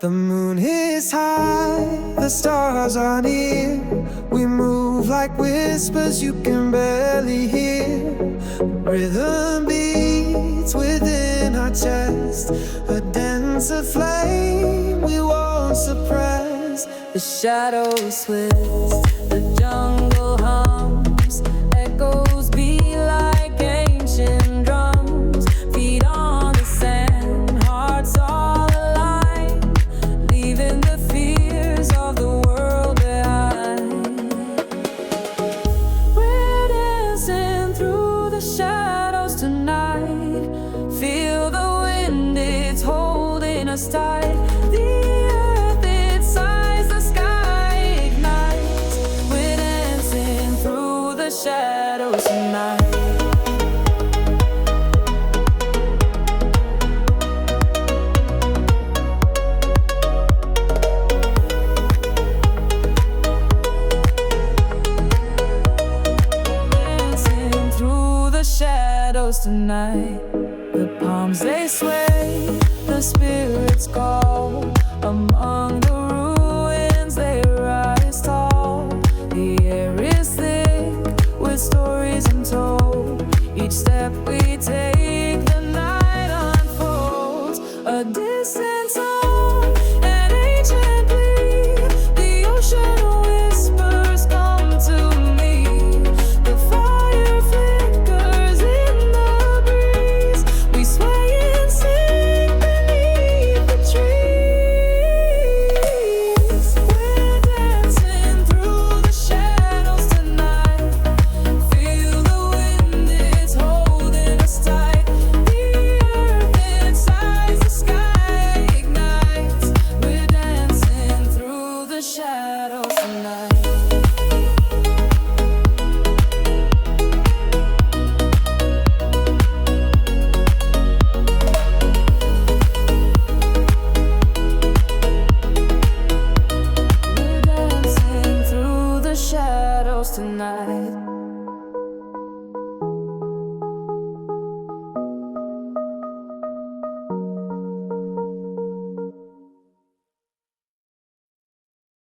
The moon is high, the stars are near. We move like whispers you can barely hear. Rhythm beats within our chest, a denser flame we won't suppress. The shadows twist, the jungle hums, echoes beat like ancient drums. Feet on the sand, hearts all aligned, leaving the fears of the world behind. We're dancing through the shadows tonight. Feel the wind, it's holding us tight. The earth, it sighs, the sky ignites. We're dancing through the shadows tonight. Dancing through the shadows tonight. The palms they sway, the spirits call. Among the ruins they rise tall. The air is thick with stories untold. Each step we take, the night unfolds. A distant song